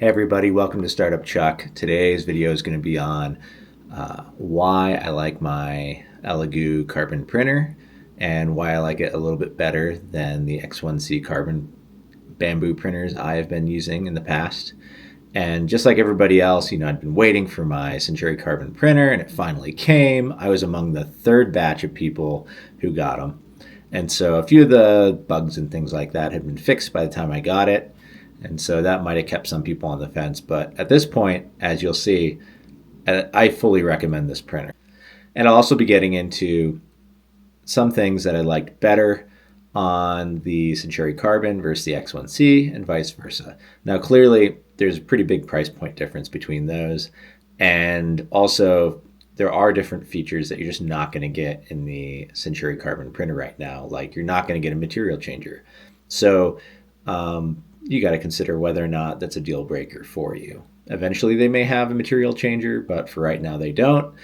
Hey everybody, welcome to Startup Chuck. Today's video is going to be on why I like my Elegoo Carbon printer and why I like it a little bit better than the X1C Carbon Bambu printers I have been using in the past. And just like everybody else, I'd been waiting for my Centauri Carbon printer and it finally came. I was among the third batch of people who got them. And so a few of the bugs and things like that had been fixed by the time I got it. And so that might have kept some people on the fence. But at this point, as you'll see, I fully recommend this printer. And I'll also be getting into some things that I liked better on the Centauri Carbon versus the X1C and vice versa. Now, clearly, there's a pretty big price point difference between those. And also, there are different features that you're just not going to get in the Centauri Carbon printer right now. Like you're not going to get a material changer. So, you got to consider whether or not that's a deal breaker for you. Eventually they may have a material changer, but for right now they don't.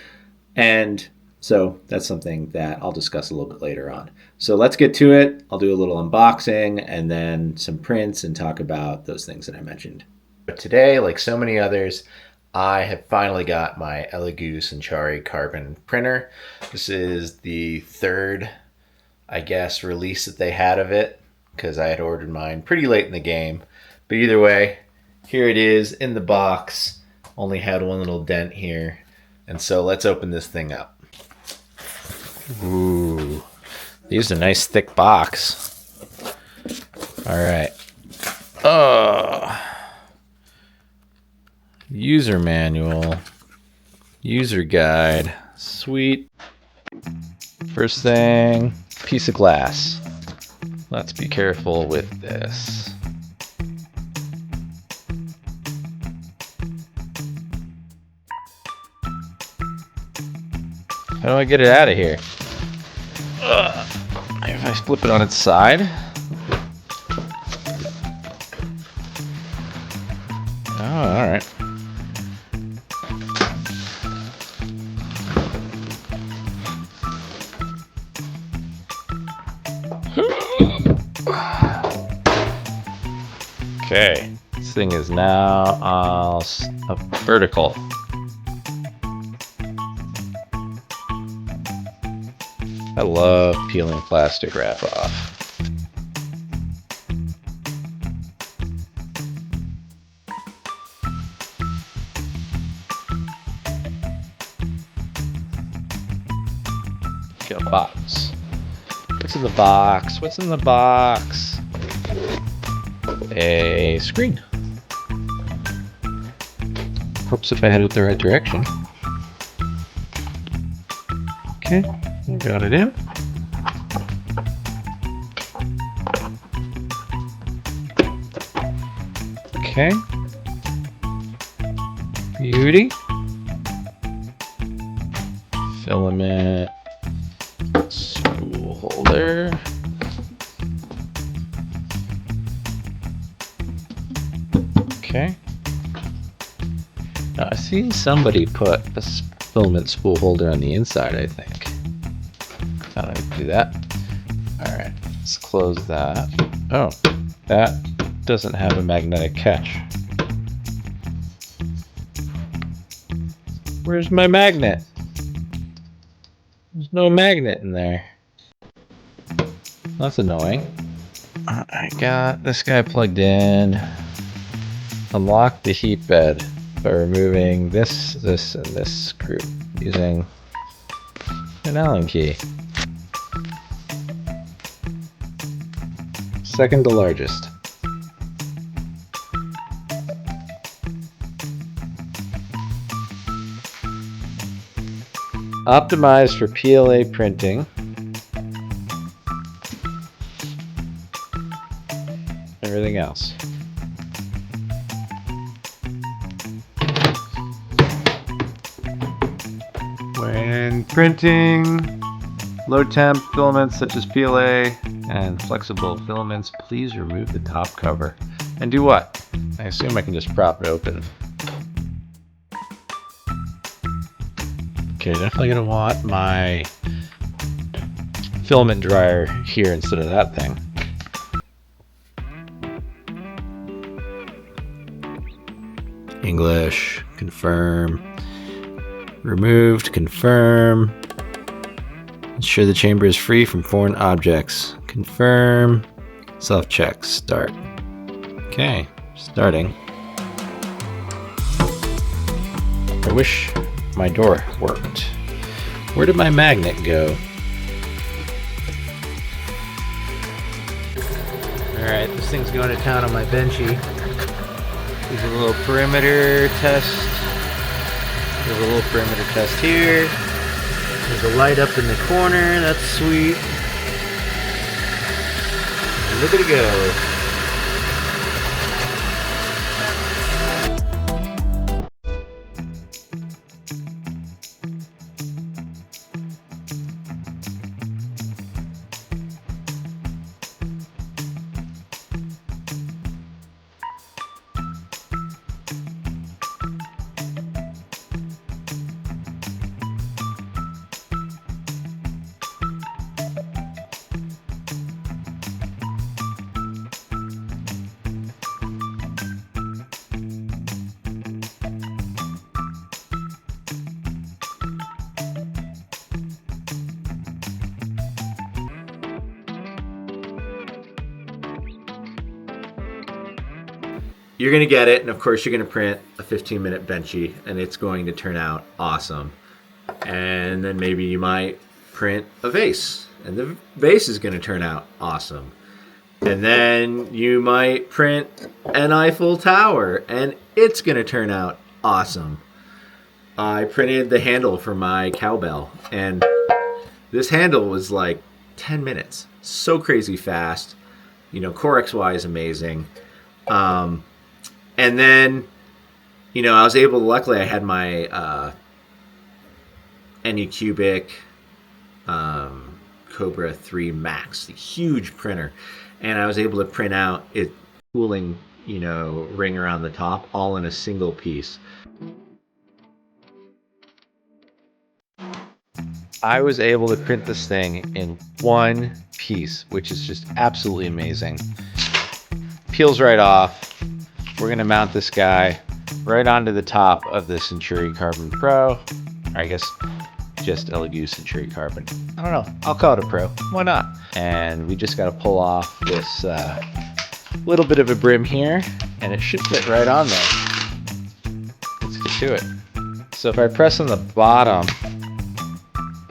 And so that's something that I'll discuss a little bit later on. So let's get to it. I'll do a little unboxing and then some prints and talk about those things that I mentioned. But today, like so many others, I have finally got my Elegoo Centauri Carbon printer. This is the third, release that they had of it, because I had ordered mine pretty late in the game. But either way, here it is in the box. Only had one little dent here. And so let's open this thing up. Ooh, these are a nice thick box. All right. User manual, user guide, sweet. First thing, piece of glass. Let's be careful with this. How do I get it out of here? If I flip it on its side. Oh, all right. Okay, this thing is now vertical. I love peeling plastic wrap off. Got a box. What's in the box? What's in the box? A screen. Hopes if I head it the right direction. Okay, got it in. Okay. Beauty. Filament spool holder. Okay. Now, I've seen somebody put a filament spool holder on the inside, I think. I don't need to do that. Alright, let's close that. Oh, that doesn't have a magnetic catch. Where's my magnet? There's no magnet in there. That's annoying. I got this guy plugged in. Unlock the heat bed by removing this, and this screw using an Allen key. Second to largest. Optimized for PLA printing. Everything else. When printing low temp filaments such as PLA and flexible filaments, please remove the top cover. And do what? I assume I can just prop it open. Okay, definitely gonna want my filament dryer here instead of that thing. English, confirm. Removed, confirm. Ensure the chamber is free from foreign objects. Confirm. Self-check, start. Okay, starting. I wish my door worked. Where did my magnet go? Alright, this thing's going to town on my benchy. There's a little perimeter test. There's a little perimeter test here. There's a light up in the corner, that's sweet. Look at it go. You're going to get it, and of course you're going to print a 15-minute benchy, and it's going to turn out awesome. And then maybe you might print a vase, and the vase is going to turn out awesome. And then you might print an Eiffel Tower, and it's going to turn out awesome. I printed the handle for my cowbell, and this handle was like 10 minutes. So crazy fast. You know, Core XY is amazing. And then, you know, I was able to, luckily I had my Anycubic Cobra 3 Max, the huge printer. And I was able to print out it cooling, you know, ring around the top, all in a single piece. I was able to print this thing in one piece, which is just absolutely amazing. Peels right off. We're going to mount this guy right onto the top of the Centauri Carbon Pro. Or I guess just Elegoo Centauri Carbon. I don't know. I'll call it a Pro. Why not? And we just got to pull off this little bit of a brim here, and it should fit right on there. Let's get to it. So if I press on the bottom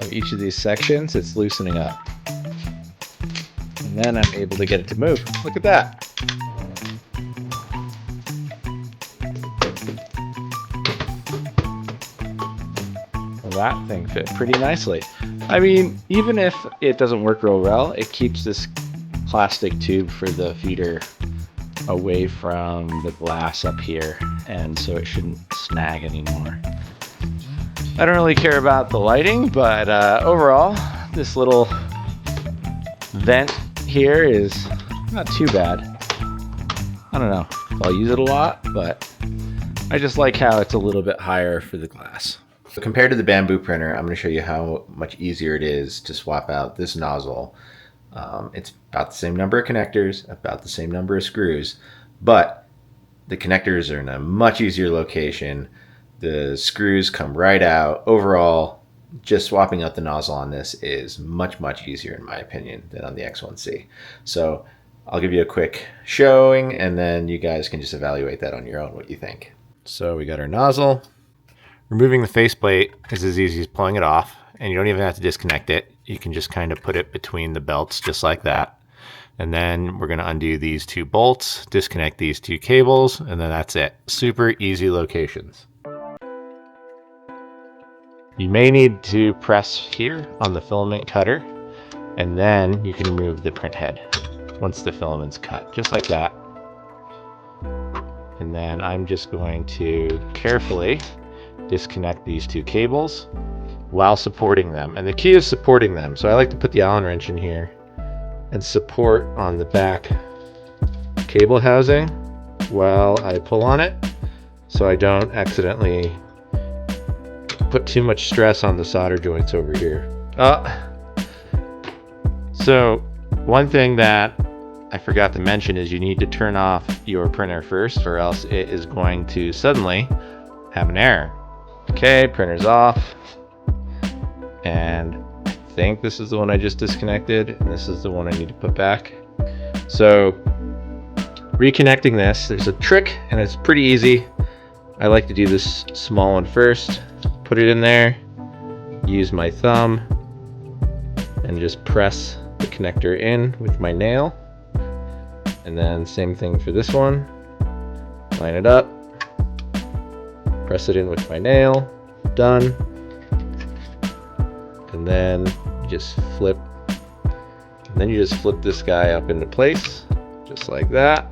of each of these sections, it's loosening up. And then I'm able to get it to move. Look at that. That thing fit pretty nicely. I mean, even if it doesn't work real well, it keeps this plastic tube for the feeder away from the glass up here, and so it shouldn't snag anymore. I don't really care about the lighting, but overall, this little vent here is not too bad. I don't know if I'll use it a lot, but I just like how it's a little bit higher for the glass. So compared to the Bambu printer, I'm going to show you how much easier it is to swap out this nozzle. It's about the same number of connectors, about the same number of screws, but the connectors are in a much easier location. The screws come right out. Overall, just swapping out the nozzle on this is much, much easier in my opinion than on the X1C. So I'll give you a quick showing, and then you guys can just evaluate that on your own, what you think. So we got our nozzle. Removing the faceplate is as easy as pulling it off, and you don't even have to disconnect it. You can just kind of put it between the belts just like that. And then we're going to undo these two bolts, disconnect these two cables, and then that's it. Super easy locations. You may need to press here on the filament cutter, and then you can remove the print head once the filament's cut, just like that. And then I'm just going to carefully disconnect these two cables while supporting them. And the key is supporting them. So I like to put the Allen wrench in here and support on the back cable housing while I pull on it, so I don't accidentally put too much stress on the solder joints over here. So one thing that I forgot to mention is you need to turn off your printer first, or else it is going to suddenly have an error. Okay, printer's off, and I think this is the one I just disconnected, and this is the one I need to put back. So reconnecting this, there's a trick, and it's pretty easy. I like to do this small one first, put it in there, use my thumb, and just press the connector in with my nail. And then same thing for this one. Line it up, press it in with my nail, done. And then you just flip, this guy up into place, just like that.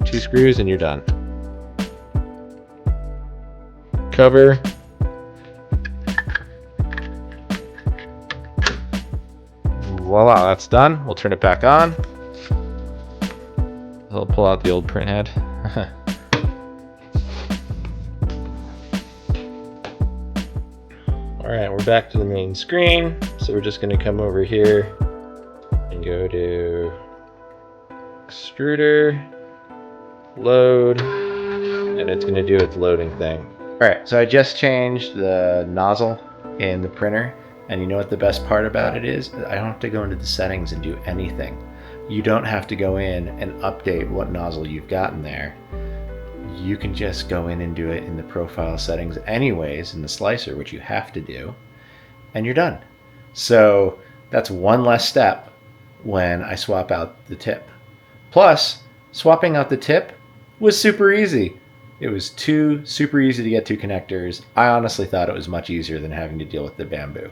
2 screws and you're done. Cover. Voila, that's done. We'll turn it back on. I'll pull out the old print head. Alright, we're back to the main screen. So we're just going to come over here and go to extruder, load, and it's going to do its loading thing. Alright, so I just changed the nozzle in the printer, and you know what the best part about it is? I don't have to go into the settings and do anything. You don't have to go in and update what nozzle you've got in there. You can just go in and do it in the profile settings anyways in the slicer, which you have to do, and you're done. So that's one less step when I swap out the tip. Plus, swapping out the tip was super easy. It was 2 super easy to get to connectors. I honestly thought it was much easier than having to deal with the Bambu.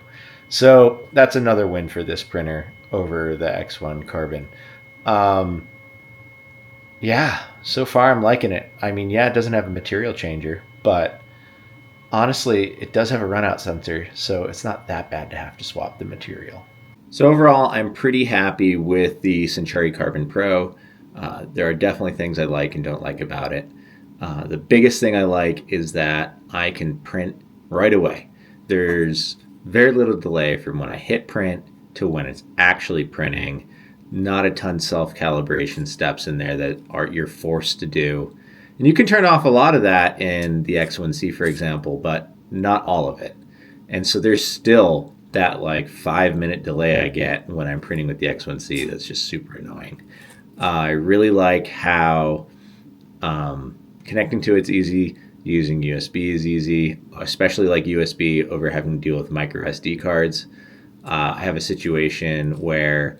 So that's another win for this printer over the X1 Carbon. Yeah, so far I'm liking it. I mean, yeah, it doesn't have a material changer, but honestly, it does have a runout sensor, so it's not that bad to have to swap the material. So overall, I'm pretty happy with the Centauri Carbon Pro. There are definitely things I like and don't like about it. The biggest thing I like is that I can print right away. There's very little delay from when I hit print to when it's actually printing. Not a ton self-calibration steps in there that you're forced to do. And you can turn off a lot of that in the X1C, for example, but not all of it. And so there's still that like 5-minute delay I get when I'm printing with the X1C that's just super annoying. I really like how connecting to it's easy, using USB is easy, especially like USB over having to deal with micro SD cards. I have a situation where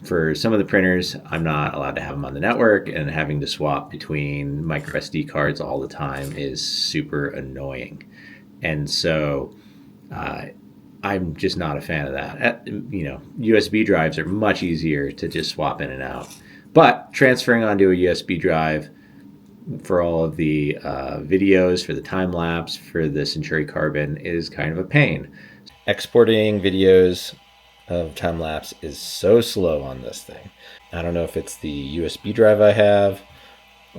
for some of the printers, I'm not allowed to have them on the network, and having to swap between micro SD cards all the time is super annoying. And so I'm just not a fan of that. USB drives are much easier to just swap in and out. But transferring onto a USB drive for all of the videos, for the time lapse, for the Centauri Carbon is kind of a pain. Exporting videos of time lapse is so slow on this thing. I don't know if it's the USB drive I have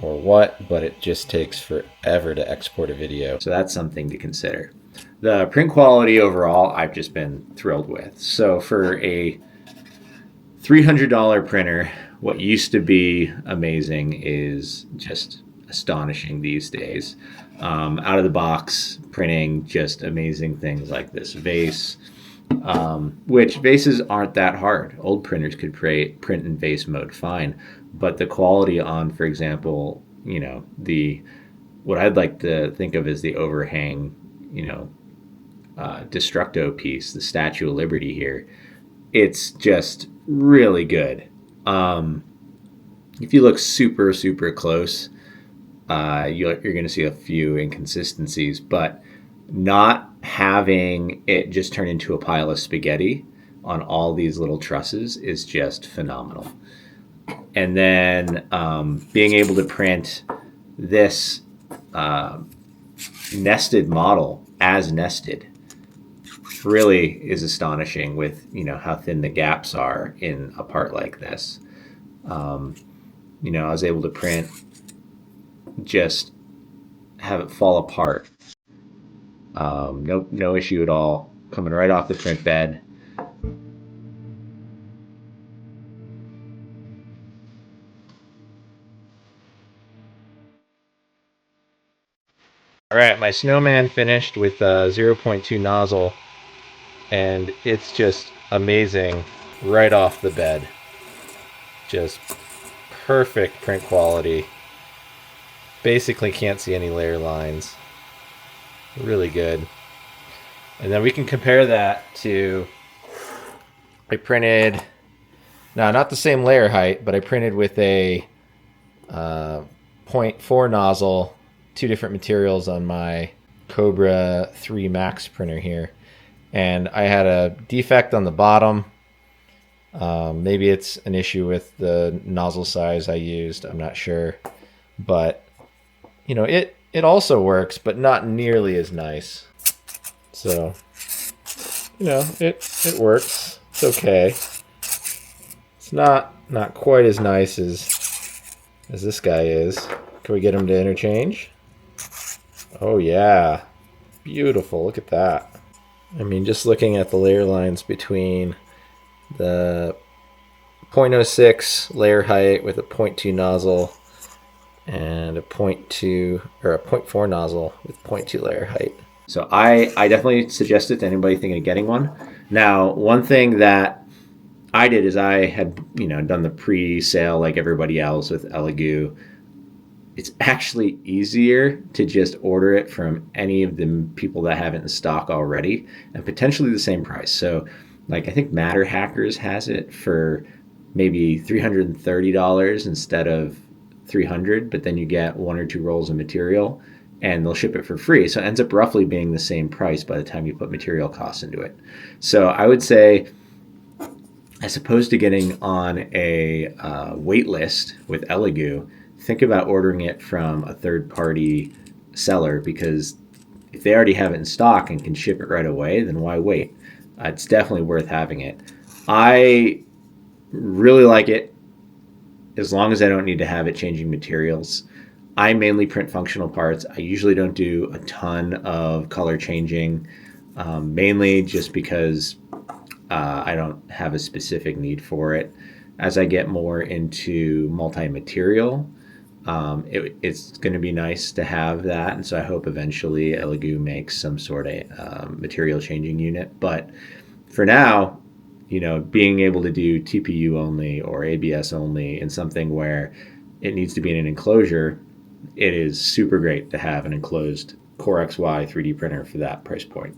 or what, but it just takes forever to export a video. So that's something to consider. The print quality overall, I've just been thrilled with. So for a $300 printer, what used to be amazing is just astonishing these days. Out of the box printing, just amazing things like this vase, which vases aren't that hard. Old printers could print in vase mode fine, but the quality on, for example, what I'd like to think of as the overhang, Destructo piece, the Statue of Liberty here, it's just really good. If you look super, super close, you're going to see a few inconsistencies, but not having it just turn into a pile of spaghetti on all these little trusses is just phenomenal. And then being able to print this nested model as nested really is astonishing with how thin the gaps are in a part like this. I was able to print, just have it fall apart. No issue at all. Coming right off the print bed. All right, my snowman finished with a 0.2 nozzle, and it's just amazing right off the bed. Just perfect print quality. Basically can't see any layer lines. Really good. And then we can compare that to, I printed, now not the same layer height, but I printed with a zero point 0.4 nozzle, two different materials on my Cobra 3 Max printer here. And I had a defect on the bottom. Maybe it's an issue with the nozzle size I used. I'm not sure. But, you know, it also works, but not nearly as nice. So, you know, it works. It's okay. It's not quite as nice as this guy is. Can we get him to interchange? Oh yeah. Beautiful. Look at that. I mean, just looking at the layer lines between the 0.06 layer height with a 0.2 nozzle and a 0.2 or a 0.4 nozzle with 0.2 layer height. So I definitely suggest it to anybody thinking of getting one. Now, one thing that I did is I had, you know, done the pre-sale like everybody else with Elegoo. It's actually easier to just order it from any of the people that have it in stock already and potentially the same price. So like I think Matter Hackers has it for maybe $330 instead of $300, but then you get 1 or 2 rolls of material and they'll ship it for free. So it ends up roughly being the same price by the time you put material costs into it. So I would say, as opposed to getting on a wait list with Elegoo, think about ordering it from a third-party seller, because if they already have it in stock and can ship it right away, then why wait? It's definitely worth having it. I really like it as long as I don't need to have it changing materials. I mainly print functional parts. I usually don't do a ton of color changing, mainly just because I don't have a specific need for it. As I get more into multi-material, it's going to be nice to have that, and so I hope eventually Elegoo makes some sort of material changing unit. But for now, you know, being able to do TPU only or ABS only in something where it needs to be in an enclosure, it is super great to have an enclosed Core XY 3D printer for that price point.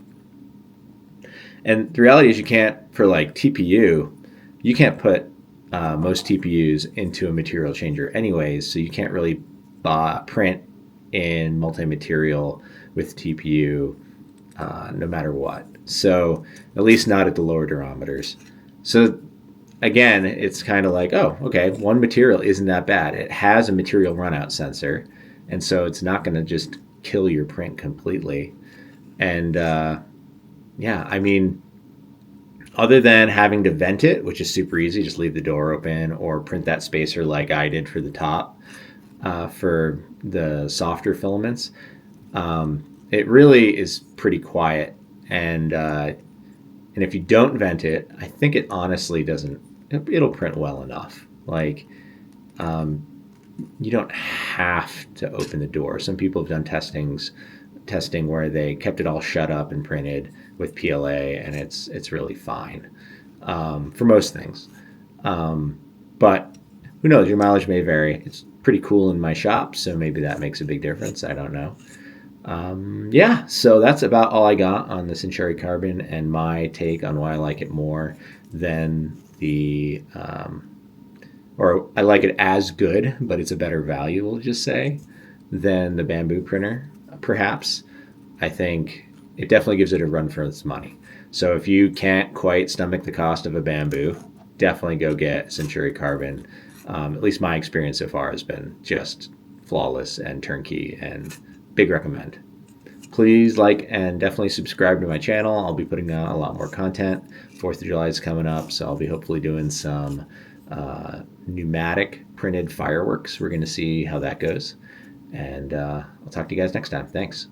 And the reality is, you can't, for like TPU, you can't put most TPUs into a material changer anyways, so you can't really print in multi-material with TPU no matter what. So at least not at the lower durometers. So again, it's kind of like, oh, okay, one material isn't that bad. It has a material runout sensor, and so it's not going to just kill your print completely. And yeah, I mean, other than having to vent it, which is super easy, just leave the door open or print that spacer like I did for the top for the softer filaments, it really is pretty quiet. And if you don't vent it, I think it honestly doesn't, it'll print well enough. Like, you don't have to open the door. Some people have done testing where they kept it all shut up and printed with PLA, and it's really fine for most things. But who knows? Your mileage may vary. It's pretty cool in my shop, so maybe that makes a big difference. I don't know. Yeah, so that's about all I got on the Centauri Carbon and my take on why I like it more than the, or I like it as good, but it's a better value, we'll just say, than the Bambu printer, perhaps. I think it definitely gives it a run for its money. So if you can't quite stomach the cost of a Bambu, definitely go get Centauri Carbon. At least my experience so far has been just flawless and turnkey, and big recommend. Please like and definitely subscribe to my channel. I'll be putting out a lot more content. 4th of July is coming up, so I'll be hopefully doing some pneumatic printed fireworks. We're going to see how that goes. And I'll talk to you guys next time. Thanks.